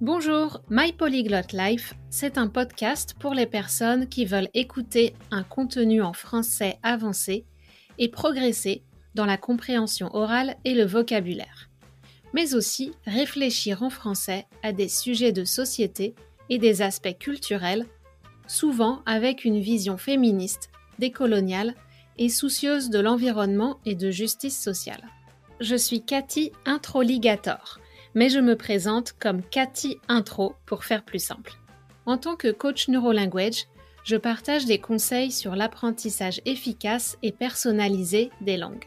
Bonjour, My Polyglot Life, c'est un podcast pour les personnes qui veulent écouter un contenu en français avancé et progresser dans la compréhension orale et le vocabulaire, mais aussi réfléchir en français à des sujets de société et des aspects culturels, souvent avec une vision féministe, décoloniale et soucieuse de l'environnement et de justice sociale. Je suis Cathy Introligator, mais je me présente comme Cathy Intro pour faire plus simple. En tant que coach NeuroLanguage, je partage des conseils sur l'apprentissage efficace et personnalisé des langues.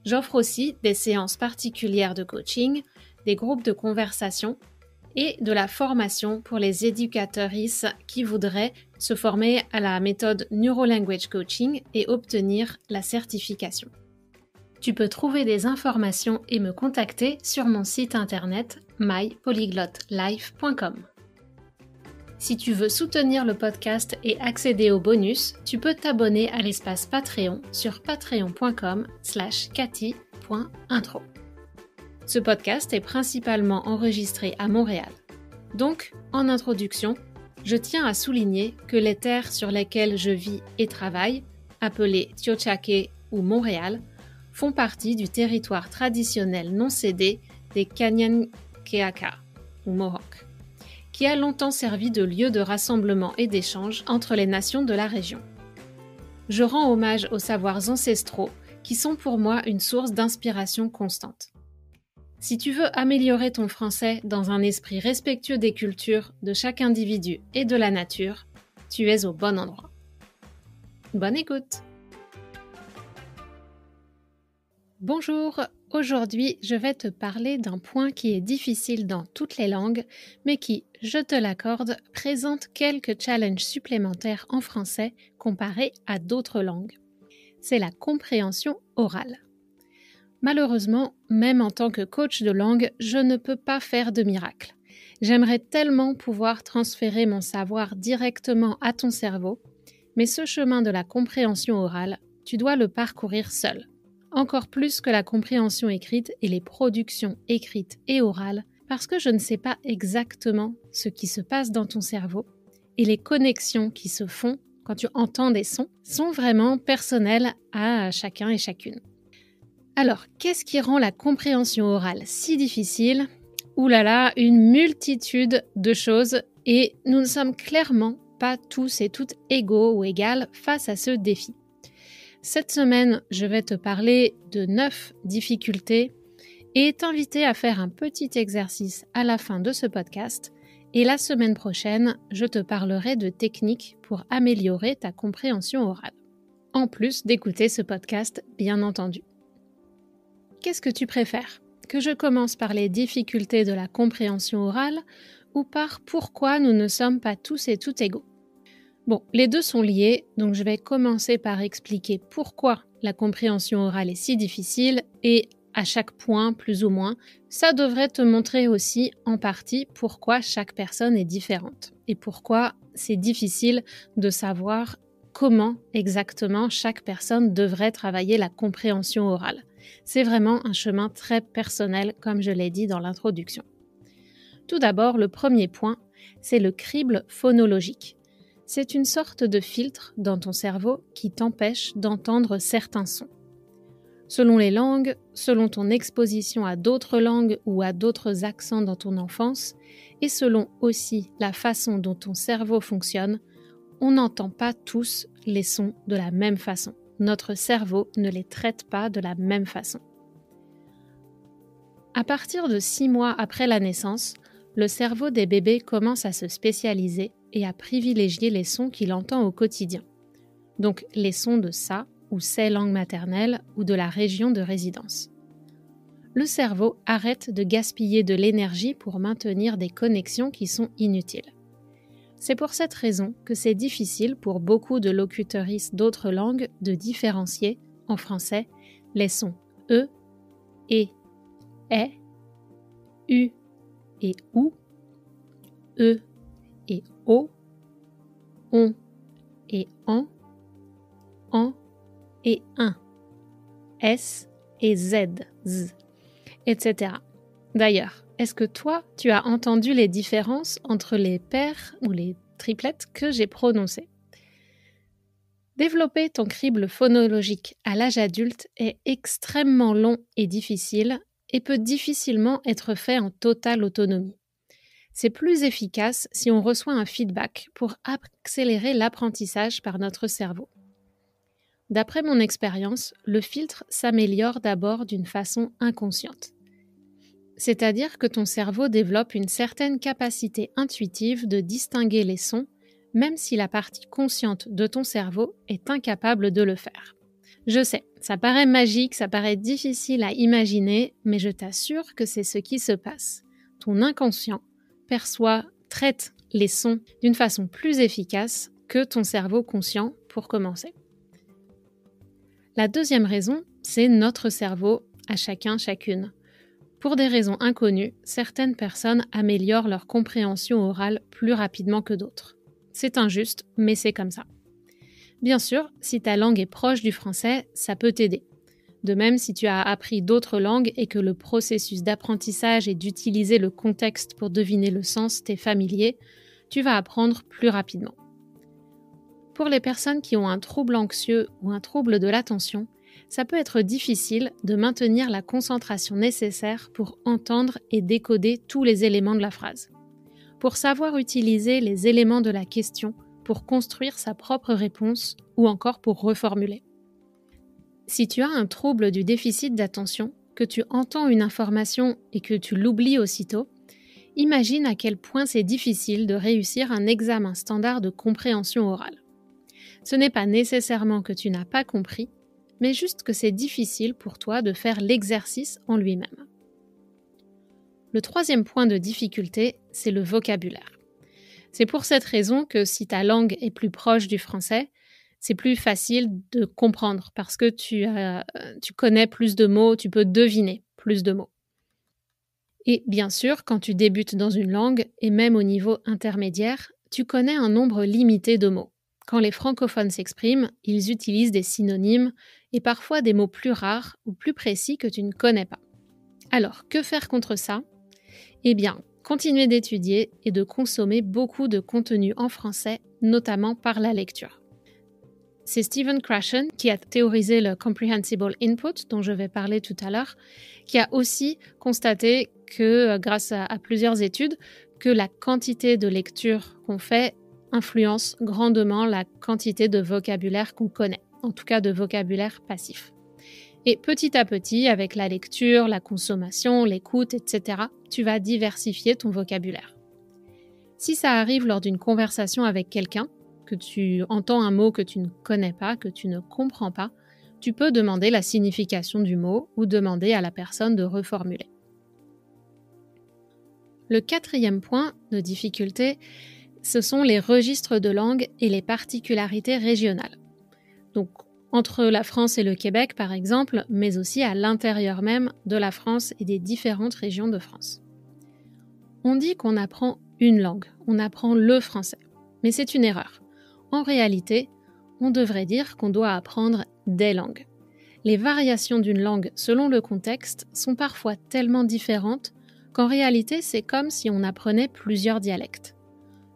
J'offre aussi des séances particulières de coaching, des groupes de conversation et de la formation pour les éducatrices qui voudraient se former à la méthode NeuroLanguage Coaching et obtenir la certification. Tu peux trouver des informations et me contacter sur mon site internet mypolyglotlife.com. Si tu veux soutenir le podcast et accéder aux bonus, tu peux t'abonner à l'espace Patreon sur patreon.com/cathy.intro. Ce podcast est principalement enregistré à Montréal. Donc, en introduction, je tiens à souligner que les terres sur lesquelles je vis et travaille, appelées Tiohtià:ke ou Montréal, font partie du territoire traditionnel non cédé des Kanien'kehá:ka, ou Mohawks, qui a longtemps servi de lieu de rassemblement et d'échange entre les nations de la région. Je rends hommage aux savoirs ancestraux qui sont pour moi une source d'inspiration constante. Si tu veux améliorer ton français dans un esprit respectueux des cultures de chaque individu et de la nature, tu es au bon endroit. Bonne écoute! Bonjour, aujourd'hui je vais te parler d'un point qui est difficile dans toutes les langues, mais qui, je te l'accorde, présente quelques challenges supplémentaires en français comparé à d'autres langues. C'est la compréhension orale. Malheureusement, même en tant que coach de langue, je ne peux pas faire de miracle. J'aimerais tellement pouvoir transférer mon savoir directement à ton cerveau, mais ce chemin de la compréhension orale, tu dois le parcourir seul. Encore plus que la compréhension écrite et les productions écrites et orales, parce que je ne sais pas exactement ce qui se passe dans ton cerveau et les connexions qui se font quand tu entends des sons sont vraiment personnelles à chacun et chacune. Alors, qu'est-ce qui rend la compréhension orale si difficile ? Ouh là là, une multitude de choses et nous ne sommes clairement pas tous et toutes égaux ou égales face à ce défi. Cette semaine, je vais te parler de 9 difficultés et t'inviter à faire un petit exercice à la fin de ce podcast. Et la semaine prochaine, je te parlerai de techniques pour améliorer ta compréhension orale. En plus d'écouter ce podcast, bien entendu. Qu'est-ce que tu préfères ? Que je commence par les difficultés de la compréhension orale ou par pourquoi nous ne sommes pas tous et toutes égaux ? Bon, les deux sont liés, donc je vais commencer par expliquer pourquoi la compréhension orale est si difficile et à chaque point, plus ou moins, ça devrait te montrer aussi en partie pourquoi chaque personne est différente et pourquoi c'est difficile de savoir comment exactement chaque personne devrait travailler la compréhension orale. C'est vraiment un chemin très personnel, comme je l'ai dit dans l'introduction. Tout d'abord, le premier point, c'est le crible phonologique. C'est une sorte de filtre dans ton cerveau qui t'empêche d'entendre certains sons. Selon les langues, selon ton exposition à d'autres langues ou à d'autres accents dans ton enfance, et selon aussi la façon dont ton cerveau fonctionne, on n'entend pas tous les sons de la même façon. Notre cerveau ne les traite pas de la même façon. À partir de 6 mois après la naissance, le cerveau des bébés commence à se spécialiser et à privilégier les sons qu'il entend au quotidien. Donc les sons de sa ou ses langues maternelles ou de la région de résidence. Le cerveau arrête de gaspiller de l'énergie pour maintenir des connexions qui sont inutiles. C'est pour cette raison que c'est difficile pour beaucoup de locutrices d'autres langues de différencier, en français, les sons E et E, U et OU, E et O, ON et AN et un, S et Z, etc. D'ailleurs, Est-ce que toi, tu as entendu les différences entre les paires ou les triplettes que j'ai prononcées? Développer ton crible phonologique à l'âge adulte est extrêmement long et difficile et peut difficilement être fait en totale autonomie. C'est plus efficace si on reçoit un feedback pour accélérer l'apprentissage par notre cerveau. D'après mon expérience, le filtre s'améliore d'abord d'une façon inconsciente. C'est-à-dire que ton cerveau développe une certaine capacité intuitive de distinguer les sons, même si la partie consciente de ton cerveau est incapable de le faire. Je sais, ça paraît magique, ça paraît difficile à imaginer, mais je t'assure que c'est ce qui se passe. Ton inconscient traite les sons d'une façon plus efficace que ton cerveau conscient pour commencer. La deuxième raison, c'est notre cerveau à chacune. Pour des raisons inconnues, certaines personnes améliorent leur compréhension orale plus rapidement que d'autres. C'est injuste, mais c'est comme ça. Bien sûr, si ta langue est proche du français, ça peut t'aider. De même, si tu as appris d'autres langues et que le processus d'apprentissage et d'utiliser le contexte pour deviner le sens t'est familier, tu vas apprendre plus rapidement. Pour les personnes qui ont un trouble anxieux ou un trouble de l'attention, ça peut être difficile de maintenir la concentration nécessaire pour entendre et décoder tous les éléments de la phrase. Pour savoir utiliser les éléments de la question pour construire sa propre réponse ou encore pour reformuler. Si tu as un trouble du déficit d'attention, que tu entends une information et que tu l'oublies aussitôt, imagine à quel point c'est difficile de réussir un examen standard de compréhension orale. Ce n'est pas nécessairement que tu n'as pas compris, mais juste que c'est difficile pour toi de faire l'exercice en lui-même. Le troisième point de difficulté, c'est le vocabulaire. C'est pour cette raison que si ta langue est plus proche du français, c'est plus facile de comprendre parce que tu connais plus de mots, tu peux deviner plus de mots. Et bien sûr, quand tu débutes dans une langue, et même au niveau intermédiaire, tu connais un nombre limité de mots. Quand les francophones s'expriment, ils utilisent des synonymes et parfois des mots plus rares ou plus précis que tu ne connais pas. Alors, que faire contre ça ? Eh bien, continuer d'étudier et de consommer beaucoup de contenu en français, notamment par la lecture. C'est Stephen Krashen qui a théorisé le Comprehensible Input, dont je vais parler tout à l'heure, qui a aussi constaté que, grâce à plusieurs études, que la quantité de lecture qu'on fait influence grandement la quantité de vocabulaire qu'on connaît, en tout cas de vocabulaire passif. Et petit à petit, avec la lecture, la consommation, l'écoute, etc., tu vas diversifier ton vocabulaire. Si ça arrive lors d'une conversation avec quelqu'un, que tu entends un mot que tu ne connais pas, que tu ne comprends pas, tu peux demander la signification du mot ou demander à la personne de reformuler. Le quatrième point de difficulté, ce sont les registres de langue et les particularités régionales. Donc, entre la France et le Québec, par exemple, mais aussi à l'intérieur même de la France et des différentes régions de France. On dit qu'on apprend une langue, on apprend le français, mais c'est une erreur. En réalité, on devrait dire qu'on doit apprendre des langues. Les variations d'une langue selon le contexte sont parfois tellement différentes qu'en réalité, c'est comme si on apprenait plusieurs dialectes.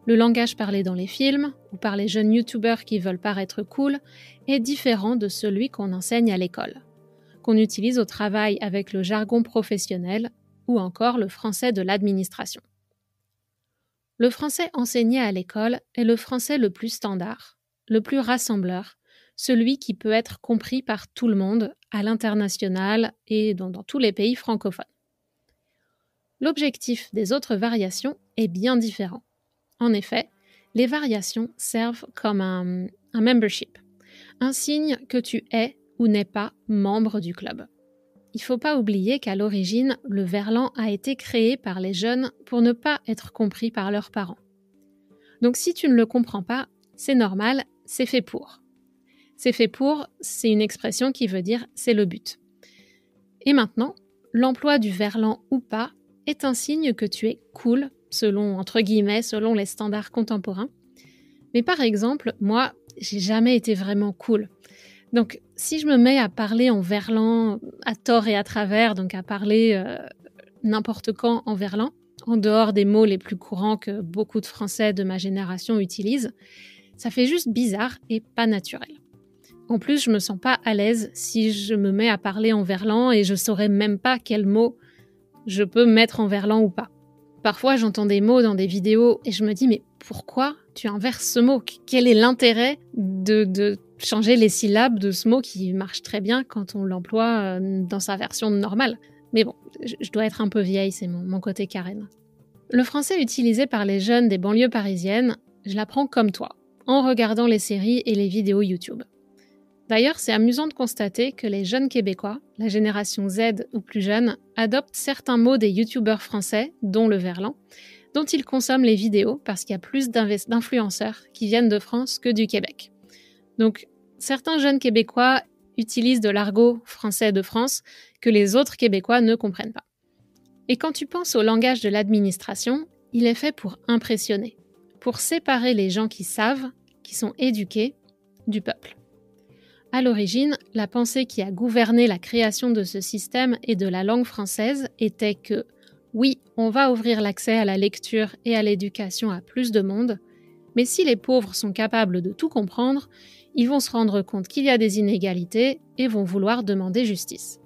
Le langage parlé dans les films ou par les jeunes youtubeurs qui veulent paraître cool est différent de celui qu'on enseigne à l'école, qu'on utilise au travail avec le jargon professionnel ou encore le français de l'administration. Le français enseigné à l'école est le français le plus standard, le plus rassembleur, celui qui peut être compris par tout le monde à l'international et dans tous les pays francophones. L'objectif des autres variations est bien différent. En effet, les variations servent comme un membership, un signe que tu es ou n'es pas membre du club. Il ne faut pas oublier qu'à l'origine, le verlan a été créé par les jeunes pour ne pas être compris par leurs parents. Donc si tu ne le comprends pas, c'est normal, c'est fait pour. C'est fait pour, c'est une expression qui veut dire c'est le but. Et maintenant, l'emploi du verlan ou pas est un signe que tu es cool, selon les standards contemporains. Mais par exemple, moi, j'ai jamais été vraiment cool. Donc, si je me mets à parler en verlan à tort et à travers, donc à parler n'importe quand en verlan, en dehors des mots les plus courants que beaucoup de Français de ma génération utilisent, ça fait juste bizarre et pas naturel. En plus, je me sens pas à l'aise si je me mets à parler en verlan et je saurais même pas quel mot je peux mettre en verlan ou pas. Parfois, j'entends des mots dans des vidéos et je me dis mais pourquoi tu inverses ce mot ? Quel est l'intérêt de changer les syllabes de ce mot qui marche très bien quand on l'emploie dans sa version normale ? Mais bon, je dois être un peu vieille, c'est mon côté Karen. Le français utilisé par les jeunes des banlieues parisiennes, je l'apprends comme toi, en regardant les séries et les vidéos YouTube. D'ailleurs, c'est amusant de constater que les jeunes Québécois, la génération Z ou plus jeune, adoptent certains mots des youtubeurs français, dont le verlan, dont ils consomment les vidéos parce qu'il y a plus d'influenceurs qui viennent de France que du Québec. Donc, certains jeunes Québécois utilisent de l'argot français de France que les autres Québécois ne comprennent pas. Et quand tu penses au langage de l'administration, il est fait pour impressionner, pour séparer les gens qui savent, qui sont éduqués, du peuple. À l'origine, la pensée qui a gouverné la création de ce système et de la langue française était que, oui, on va ouvrir l'accès à la lecture et à l'éducation à plus de monde, mais si les pauvres sont capables de tout comprendre, ils vont se rendre compte qu'il y a des inégalités et vont vouloir demander justice.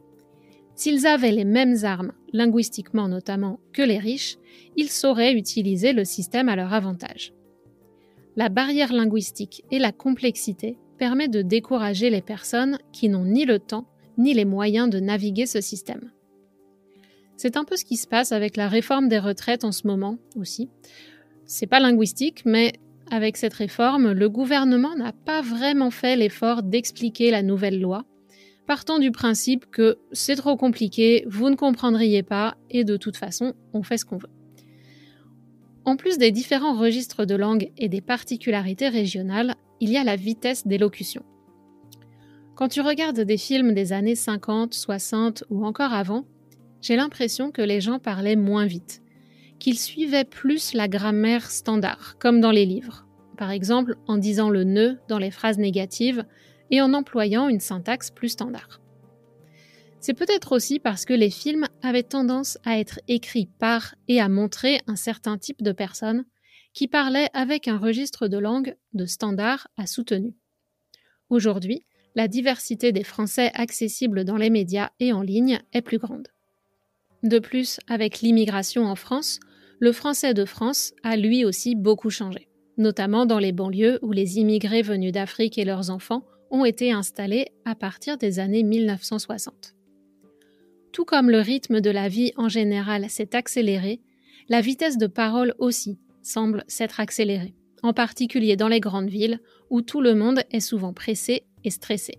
S'ils avaient les mêmes armes, linguistiquement notamment, que les riches, ils sauraient utiliser le système à leur avantage. La barrière linguistique et la complexité permet de décourager les personnes qui n'ont ni le temps ni les moyens de naviguer ce système. C'est un peu ce qui se passe avec la réforme des retraites en ce moment aussi. C'est pas linguistique, mais avec cette réforme, le gouvernement n'a pas vraiment fait l'effort d'expliquer la nouvelle loi, partant du principe que c'est trop compliqué, vous ne comprendriez pas, et de toute façon, on fait ce qu'on veut. En plus des différents registres de langue et des particularités régionales, il y a la vitesse d'élocution. Quand tu regardes des films des années 50, 60 ou encore avant, j'ai l'impression que les gens parlaient moins vite, qu'ils suivaient plus la grammaire standard, comme dans les livres, par exemple en disant le « ne » dans les phrases négatives et en employant une syntaxe plus standard. C'est peut-être aussi parce que les films avaient tendance à être écrits par et à montrer un certain type de personnes qui parlaient avec un registre de langue de standard à soutenu. Aujourd'hui, la diversité des Français accessibles dans les médias et en ligne est plus grande. De plus, avec l'immigration en France, le français de France a lui aussi beaucoup changé, notamment dans les banlieues où les immigrés venus d'Afrique et leurs enfants ont été installés à partir des années 1960. Tout comme le rythme de la vie en général s'est accéléré, la vitesse de parole aussi semble s'être accélérée, en particulier dans les grandes villes où tout le monde est souvent pressé et stressé.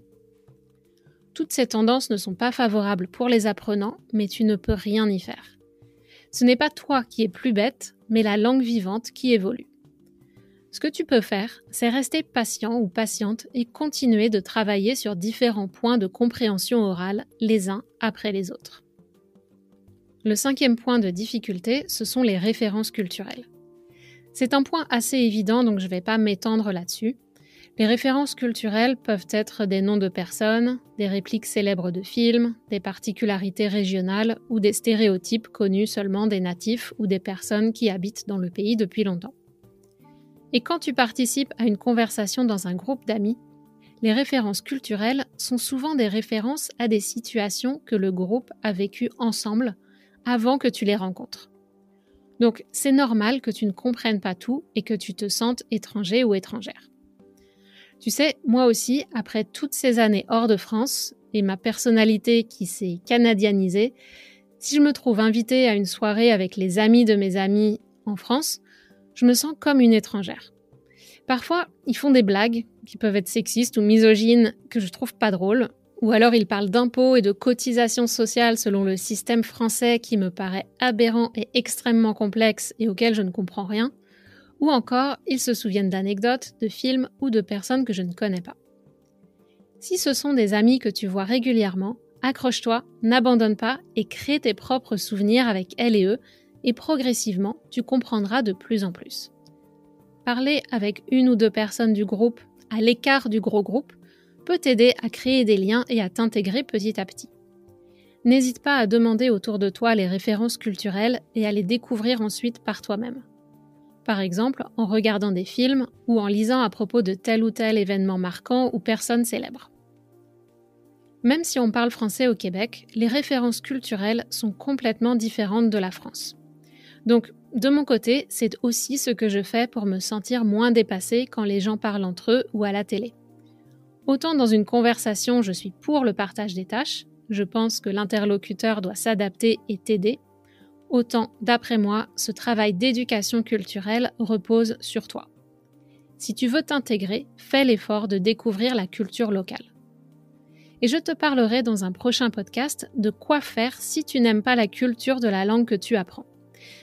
Toutes ces tendances ne sont pas favorables pour les apprenants, mais tu ne peux rien y faire. Ce n'est pas toi qui es plus bête, mais la langue vivante qui évolue. Ce que tu peux faire, c'est rester patient ou patiente et continuer de travailler sur différents points de compréhension orale les uns après les autres. Le 5e point de difficulté, ce sont les références culturelles. C'est un point assez évident, donc je ne vais pas m'étendre là-dessus. Les références culturelles peuvent être des noms de personnes, des répliques célèbres de films, des particularités régionales ou des stéréotypes connus seulement des natifs ou des personnes qui habitent dans le pays depuis longtemps. Et quand tu participes à une conversation dans un groupe d'amis, les références culturelles sont souvent des références à des situations que le groupe a vécues ensemble avant que tu les rencontres. Donc, c'est normal que tu ne comprennes pas tout et que tu te sentes étranger ou étrangère. Tu sais, moi aussi, après toutes ces années hors de France et ma personnalité qui s'est canadianisée, si je me trouve invitée à une soirée avec les amis de mes amis en France, je me sens comme une étrangère. Parfois, ils font des blagues qui peuvent être sexistes ou misogynes que je trouve pas drôles, ou alors ils parlent d'impôts et de cotisations sociales selon le système français qui me paraît aberrant et extrêmement complexe et auquel je ne comprends rien, ou encore ils se souviennent d'anecdotes, de films ou de personnes que je ne connais pas. Si ce sont des amis que tu vois régulièrement, accroche-toi, n'abandonne pas et crée tes propres souvenirs avec elles et eux, et progressivement, tu comprendras de plus en plus. Parler avec une ou deux personnes du groupe, à l'écart du gros groupe, peut t'aider à créer des liens et à t'intégrer petit à petit. n'hésite pas à demander autour de toi les références culturelles et à les découvrir ensuite par toi-même. Par exemple, en regardant des films ou en lisant à propos de tel ou tel événement marquant ou personne célèbre. Même si on parle français au Québec, les références culturelles sont complètement différentes de la France. Donc, de mon côté, c'est aussi ce que je fais pour me sentir moins dépassée quand les gens parlent entre eux ou à la télé. Autant dans une conversation, je suis pour le partage des tâches, je pense que l'interlocuteur doit s'adapter et t'aider, autant, d'après moi, ce travail d'éducation culturelle repose sur toi. Si tu veux t'intégrer, fais l'effort de découvrir la culture locale. Et je te parlerai dans un prochain podcast de quoi faire si tu n'aimes pas la culture de la langue que tu apprends.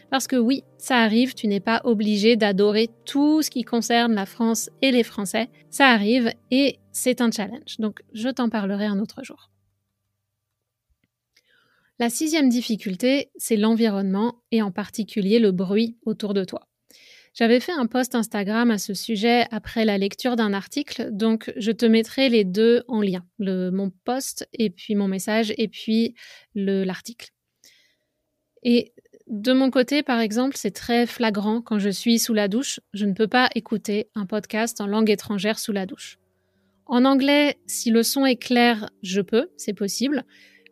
Parce que oui, ça arrive, tu n'es pas obligé d'adorer tout ce qui concerne la France et les Français. Ça arrive et c'est un challenge. Donc, je t'en parlerai un autre jour. La 6e difficulté, c'est l'environnement et en particulier le bruit autour de toi. J'avais fait un post Instagram à ce sujet après la lecture d'un article, donc je te mettrai les deux en lien, mon post et puis mon message et puis l'article. Et de mon côté, par exemple, c'est très flagrant quand je suis sous la douche, je ne peux pas écouter un podcast en langue étrangère sous la douche. En anglais, si le son est clair, je peux, c'est possible,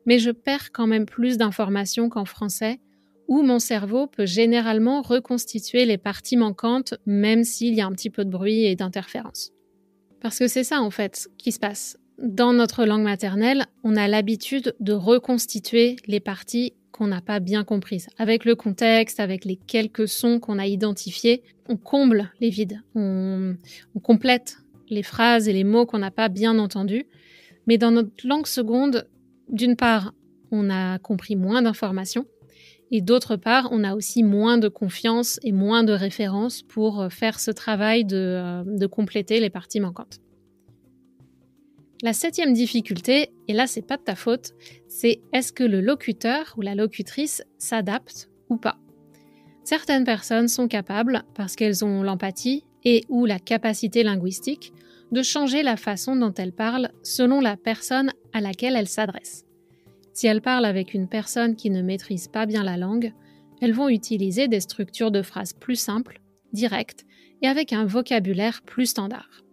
mais je perds quand même plus d'informations qu'en français, où mon cerveau peut généralement reconstituer les parties manquantes, même s'il y a un petit peu de bruit et d'interférence. Parce que c'est ça, en fait, qui se passe. Dans notre langue maternelle, on a l'habitude de reconstituer les parties qu'on n'a pas bien comprises. Avec le contexte, avec les quelques sons qu'on a identifiés, on comble les vides, on complète les phrases et les mots qu'on n'a pas bien entendus. Mais dans notre langue seconde, d'une part, on a compris moins d'informations, et d'autre part, on a aussi moins de confiance et moins de références pour faire ce travail de compléter les parties manquantes. La 7e difficulté, et là c'est pas de ta faute, c'est est-ce que le locuteur ou la locutrice s'adapte ou pas. Certaines personnes sont capables, parce qu'elles ont l'empathie et ou la capacité linguistique, de changer la façon dont elles parlent selon la personne à laquelle elles s'adressent. Si elles parlent avec une personne qui ne maîtrise pas bien la langue, elles vont utiliser des structures de phrases plus simples, directes et avec un vocabulaire plus standard.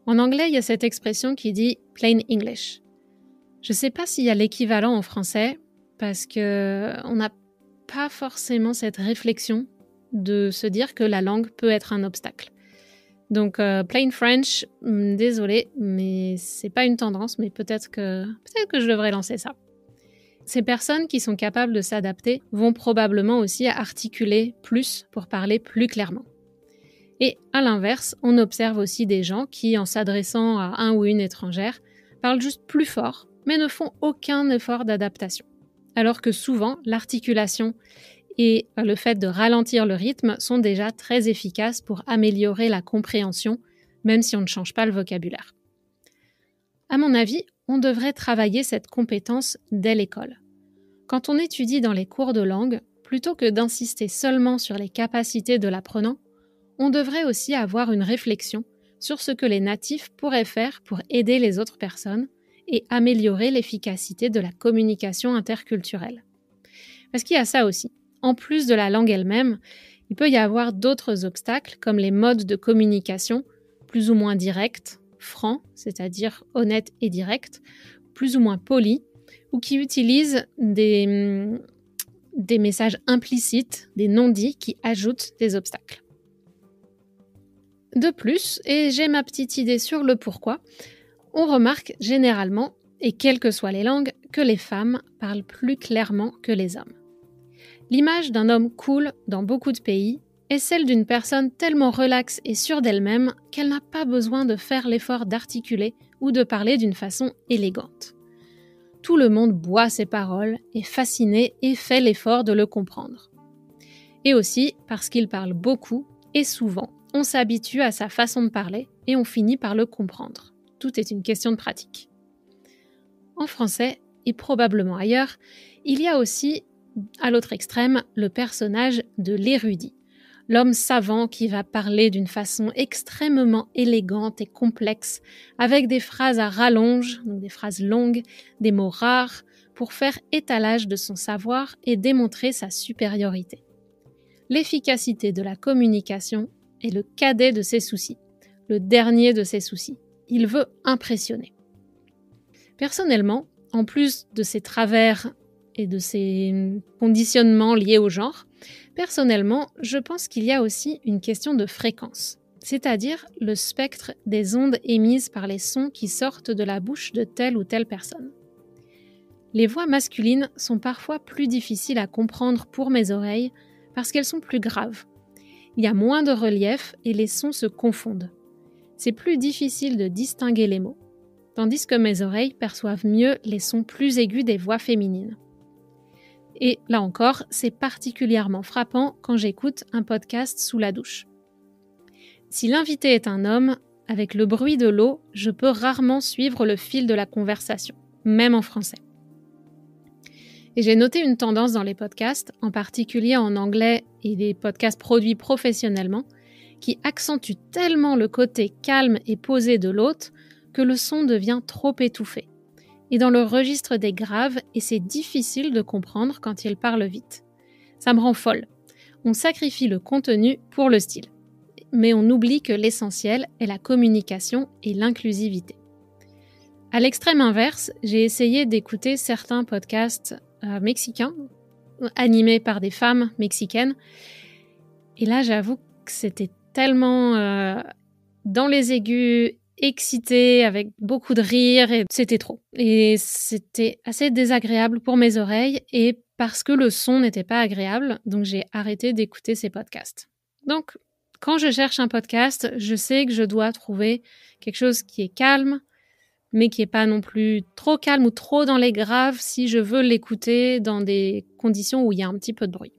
En anglais, il y a cette expression qui dit « plain English ». Je ne sais pas s'il y a l'équivalent en français, parce qu'on n'a pas forcément cette réflexion de se dire que la langue peut être un obstacle. Donc, plain French, désolé, mais c'est pas une tendance, mais peut-être que je devrais lancer ça. Ces personnes qui sont capables de s'adapter vont probablement aussi articuler plus pour parler plus clairement. Et à l'inverse, on observe aussi des gens qui, en s'adressant à un ou une étrangère, parlent juste plus fort, mais ne font aucun effort d'adaptation. Alors que souvent, l'articulation et le fait de ralentir le rythme sont déjà très efficaces pour améliorer la compréhension, même si on ne change pas le vocabulaire. À mon avis, on devrait travailler cette compétence dès l'école. Quand on étudie dans les cours de langue, plutôt que d'insister seulement sur les capacités de l'apprenant, on devrait aussi avoir une réflexion sur ce que les natifs pourraient faire pour aider les autres personnes et améliorer l'efficacité de la communication interculturelle. Parce qu'il y a ça aussi. En plus de la langue elle-même, il peut y avoir d'autres obstacles comme les modes de communication, plus ou moins directs, francs, c'est-à-dire honnêtes et directs, plus ou moins polis, ou qui utilisent des messages implicites, des non-dits qui ajoutent des obstacles. De plus, et j'ai ma petite idée sur le pourquoi, on remarque généralement, et quelles que soient les langues, que les femmes parlent plus clairement que les hommes. L'image d'un homme cool dans beaucoup de pays est celle d'une personne tellement relaxe et sûre d'elle-même qu'elle n'a pas besoin de faire l'effort d'articuler ou de parler d'une façon élégante. Tout le monde boit ses paroles, est fasciné et fait l'effort de le comprendre. Et aussi parce qu'il parle beaucoup et souvent, on s'habitue à sa façon de parler et on finit par le comprendre. Tout est une question de pratique. En français, et probablement ailleurs, il y a aussi, à l'autre extrême, le personnage de l'érudit. L'homme savant qui va parler d'une façon extrêmement élégante et complexe, avec des phrases à rallonge, donc des phrases longues, des mots rares, pour faire étalage de son savoir et démontrer sa supériorité. L'efficacité de la communication est le cadet de ses soucis, le dernier de ses soucis. Il veut impressionner. Personnellement, en plus de ces travers et de ces conditionnements liés au genre, personnellement, je pense qu'il y a aussi une question de fréquence, c'est-à-dire le spectre des ondes émises par les sons qui sortent de la bouche de telle ou telle personne. Les voix masculines sont parfois plus difficiles à comprendre pour mes oreilles parce qu'elles sont plus graves. Il y a moins de relief et les sons se confondent. C'est plus difficile de distinguer les mots, tandis que mes oreilles perçoivent mieux les sons plus aigus des voix féminines. Et là encore, c'est particulièrement frappant quand j'écoute un podcast sous la douche. Si l'invité est un homme, avec le bruit de l'eau, je peux rarement suivre le fil de la conversation, même en français. Et j'ai noté une tendance dans les podcasts, en particulier en anglais et les podcasts produits professionnellement, qui accentuent tellement le côté calme et posé de l'hôte que le son devient trop étouffé. Et dans le registre des graves, et c'est difficile de comprendre quand il parle vite. Ça me rend folle. On sacrifie le contenu pour le style. Mais on oublie que l'essentiel est la communication et l'inclusivité. À l'extrême inverse, j'ai essayé d'écouter certains podcasts mexicains, animés par des femmes mexicaines. Et là, j'avoue que c'était tellement dans les aigus, excité, avec beaucoup de rire, et c'était trop. Et c'était assez désagréable pour mes oreilles, et parce que le son n'était pas agréable, donc j'ai arrêté d'écouter ces podcasts. Donc, quand je cherche un podcast, je sais que je dois trouver quelque chose qui est calme, mais qui n'est pas non plus trop calme ou trop dans les graves si je veux l'écouter dans des conditions où il y a un petit peu de bruit.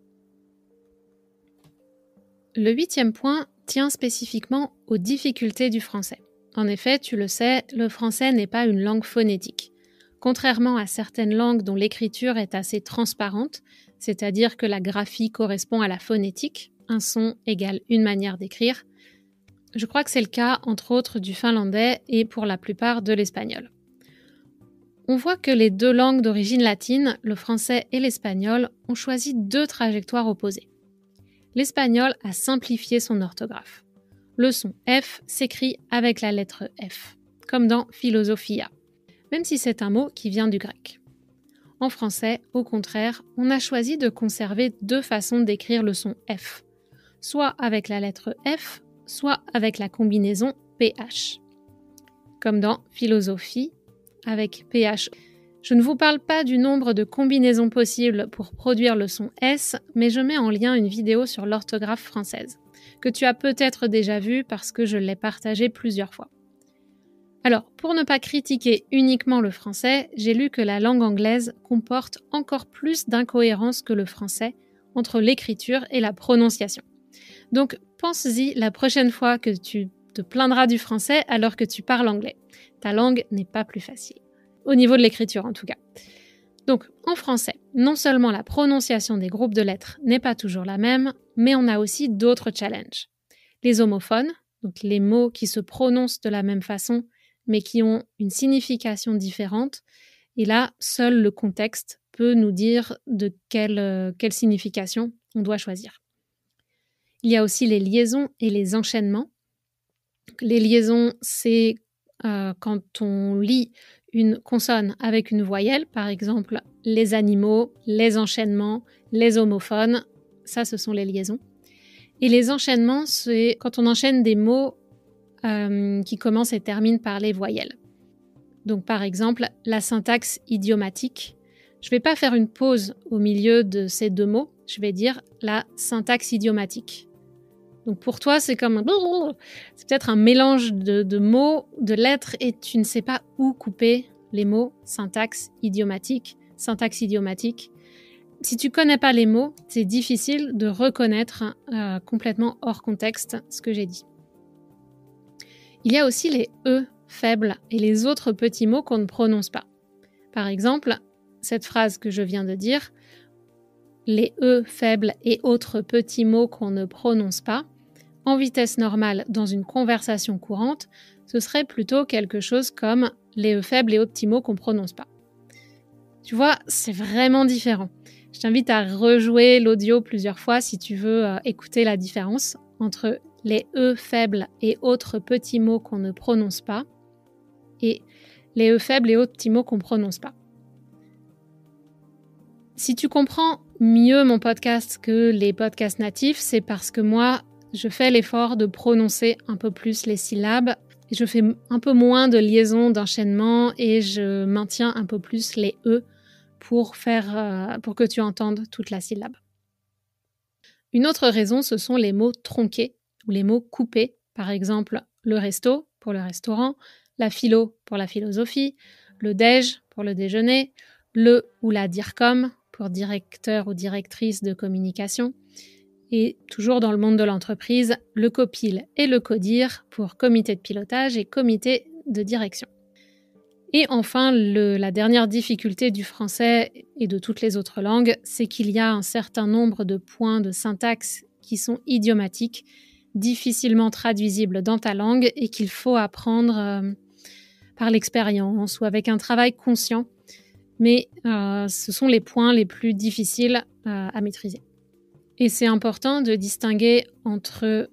Le 8e point tient spécifiquement aux difficultés du français. En effet, tu le sais, le français n'est pas une langue phonétique. Contrairement à certaines langues dont l'écriture est assez transparente, c'est-à-dire que la graphie correspond à la phonétique, un son égale une manière d'écrire, je crois que c'est le cas, entre autres, du finlandais et pour la plupart de l'espagnol. On voit que les deux langues d'origine latine, le français et l'espagnol, ont choisi deux trajectoires opposées. L'espagnol a simplifié son orthographe. Le son F s'écrit avec la lettre F, comme dans philosophia, même si c'est un mot qui vient du grec. En français, au contraire, on a choisi de conserver deux façons d'écrire le son F, soit avec la lettre F, soit avec la combinaison PH, comme dans philosophie avec PH. Je ne vous parle pas du nombre de combinaisons possibles pour produire le son S, mais je mets en lien une vidéo sur l'orthographe française, que tu as peut-être déjà vue parce que je l'ai partagée plusieurs fois. Alors, pour ne pas critiquer uniquement le français, j'ai lu que la langue anglaise comporte encore plus d'incohérences que le français entre l'écriture et la prononciation. Donc, pense-y la prochaine fois que tu te plaindras du français alors que tu parles anglais. Ta langue n'est pas plus facile. Au niveau de l'écriture, en tout cas. Donc, en français, non seulement la prononciation des groupes de lettres n'est pas toujours la même, mais on a aussi d'autres challenges. Les homophones, donc les mots qui se prononcent de la même façon, mais qui ont une signification différente, et là, seul le contexte peut nous dire de quelle signification on doit choisir. Il y a aussi les liaisons et les enchaînements. Les liaisons, c'est quand on lit une consonne avec une voyelle, par exemple les animaux, les enchaînements, les homophones, ça ce sont les liaisons. Et les enchaînements, c'est quand on enchaîne des mots qui commencent et terminent par les voyelles. Donc par exemple, la syntaxe idiomatique. Je ne vais pas faire une pause au milieu de ces deux mots, je vais dire la syntaxe idiomatique. Donc pour toi, c'est comme c'est peut-être un mélange de mots, de lettres, et tu ne sais pas où couper les mots syntaxe idiomatique. Si tu ne connais pas les mots, c'est difficile de reconnaître complètement hors contexte ce que j'ai dit. Il y a aussi les E faibles et les autres petits mots qu'on ne prononce pas. Par exemple, cette phrase que je viens de dire, les E faibles et autres petits mots qu'on ne prononce pas, en vitesse normale dans une conversation courante, ce serait plutôt quelque chose comme les E faibles et autres petits mots qu'on ne prononce pas. Tu vois, c'est vraiment différent. Je t'invite à rejouer l'audio plusieurs fois si tu veux écouter la différence entre les E faibles et autres petits mots qu'on ne prononce pas et les E faibles et autres petits mots qu'on ne prononce pas. Si tu comprends mieux mon podcast que les podcasts natifs, c'est parce que moi, je fais l'effort de prononcer un peu plus les syllabes. Je fais un peu moins de liaisons, d'enchaînements et je maintiens un peu plus les E pour que tu entendes toute la syllabe. Une autre raison, ce sont les mots tronqués ou les mots coupés. Par exemple, le resto pour le restaurant, la philo pour la philosophie, le déj pour le déjeuner, le ou la DIRCOM pour directeur ou directrice de communication, et toujours dans le monde de l'entreprise, le COPIL et le CODIR pour comité de pilotage et comité de direction. Et enfin, la dernière difficulté du français et de toutes les autres langues, c'est qu'il y a un certain nombre de points de syntaxe qui sont idiomatiques, difficilement traduisibles dans ta langue et qu'il faut apprendre par l'expérience ou avec un travail conscient. Mais ce sont les points les plus difficiles à maîtriser. Et c'est important de distinguer entre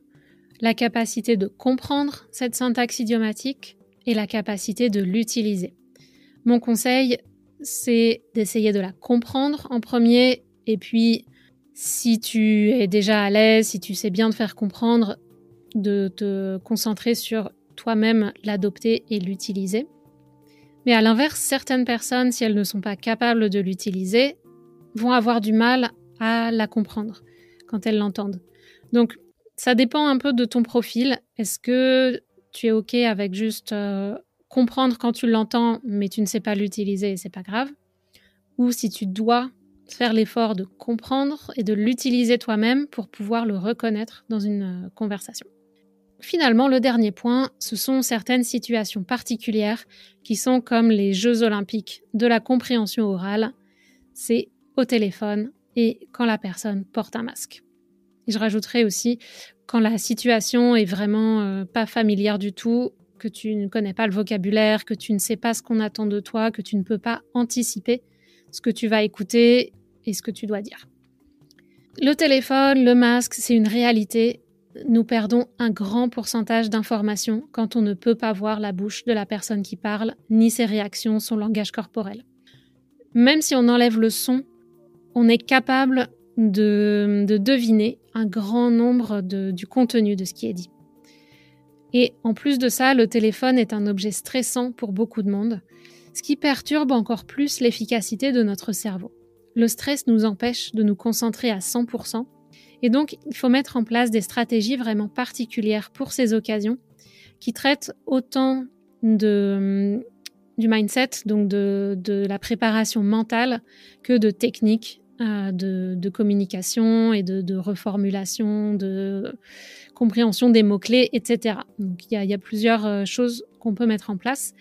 la capacité de comprendre cette syntaxe idiomatique et la capacité de l'utiliser. Mon conseil, c'est d'essayer de la comprendre en premier et puis si tu es déjà à l'aise, si tu sais bien te faire comprendre, de te concentrer sur toi-même, l'adopter et l'utiliser. Mais à l'inverse, certaines personnes, si elles ne sont pas capables de l'utiliser, vont avoir du mal à la comprendre quand elles l'entendent. Donc, ça dépend un peu de ton profil. Est-ce que tu es OK avec juste comprendre quand tu l'entends, mais tu ne sais pas l'utiliser et c'est pas grave? Ou si tu dois faire l'effort de comprendre et de l'utiliser toi-même pour pouvoir le reconnaître dans une conversation. Finalement, le dernier point, ce sont certaines situations particulières qui sont comme les Jeux olympiques de la compréhension orale. C'est au téléphone et quand la personne porte un masque. Et je rajouterai aussi quand la situation est vraiment pas familière du tout, que tu ne connais pas le vocabulaire, que tu ne sais pas ce qu'on attend de toi, que tu ne peux pas anticiper ce que tu vas écouter et ce que tu dois dire. Le téléphone, le masque, c'est une réalité. Nous perdons un grand pourcentage d'informations quand on ne peut pas voir la bouche de la personne qui parle, ni ses réactions, son langage corporel. Même si on enlève le son, on est capable de deviner un grand nombre du contenu de ce qui est dit. Et en plus de ça, le téléphone est un objet stressant pour beaucoup de monde, ce qui perturbe encore plus l'efficacité de notre cerveau. Le stress nous empêche de nous concentrer à 100%, et donc il faut mettre en place des stratégies vraiment particulières pour ces occasions, qui traitent autant du mindset, donc de la préparation mentale, que de techniques de communication et de reformulation, de compréhension des mots-clés, etc. Donc il y a plusieurs choses qu'on peut mettre en place,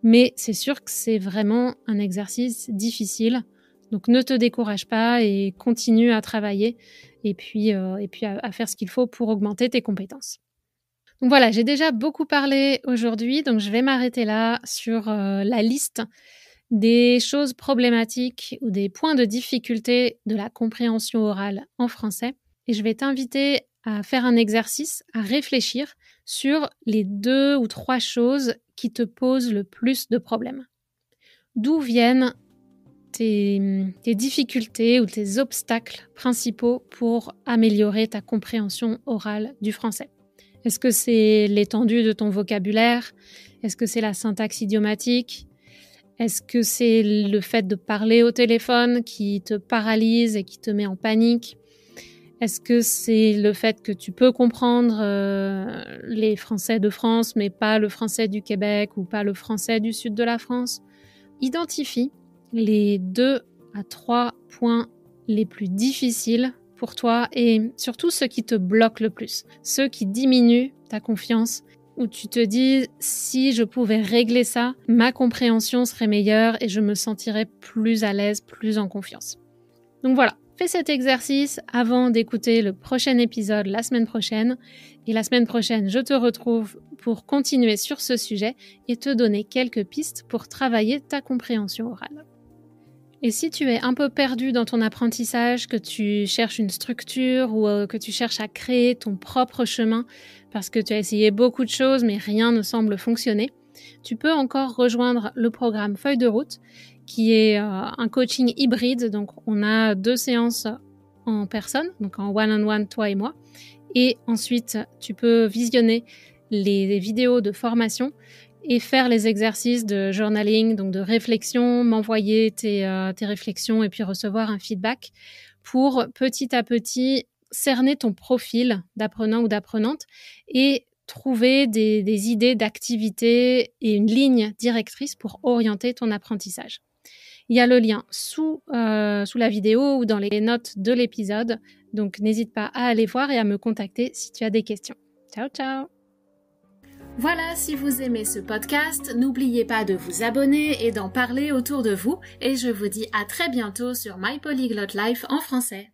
mais c'est sûr que c'est vraiment un exercice difficile. Donc ne te décourage pas et continue à travailler et puis à faire ce qu'il faut pour augmenter tes compétences. Donc voilà, j'ai déjà beaucoup parlé aujourd'hui, donc je vais m'arrêter là sur la liste des choses problématiques ou des points de difficulté de la compréhension orale en français. Et je vais t'inviter à faire un exercice, à réfléchir sur les 2 ou 3 choses qui te posent le plus de problèmes. D'où viennent tes difficultés ou tes obstacles principaux pour améliorer ta compréhension orale du français? Est-ce que c'est l'étendue de ton vocabulaire? Est-ce que c'est la syntaxe idiomatique? Est-ce que c'est le fait de parler au téléphone qui te paralyse et qui te met en panique? Est-ce que c'est le fait que tu peux comprendre les Français de France, mais pas le français du Québec ou pas le français du sud de la France? Identifie les 2 à 3 points les plus difficiles pour toi et surtout ceux qui te bloquent le plus, ceux qui diminuent ta confiance, où tu te dis si je pouvais régler ça, ma compréhension serait meilleure et je me sentirais plus à l'aise, plus en confiance. Donc voilà, fais cet exercice avant d'écouter le prochain épisode la semaine prochaine. Et la semaine prochaine, je te retrouve pour continuer sur ce sujet et te donner quelques pistes pour travailler ta compréhension orale. Et si tu es un peu perdu dans ton apprentissage, que tu cherches une structure ou que tu cherches à créer ton propre chemin parce que tu as essayé beaucoup de choses mais rien ne semble fonctionner, tu peux encore rejoindre le programme Feuille de route qui est un coaching hybride. Donc on a 2 séances en personne, donc en one-on-one toi et moi. Et ensuite, tu peux visionner les vidéos de formation et faire les exercices de journaling, donc de réflexion, m'envoyer tes réflexions et puis recevoir un feedback pour petit à petit cerner ton profil d'apprenant ou d'apprenante et trouver des idées d'activité et une ligne directrice pour orienter ton apprentissage. Il y a le lien sous la vidéo ou dans les notes de l'épisode, donc n'hésite pas à aller voir et à me contacter si tu as des questions. Ciao, ciao! Voilà, si vous aimez ce podcast, n'oubliez pas de vous abonner et d'en parler autour de vous. Et je vous dis à très bientôt sur My Polyglot Life en français.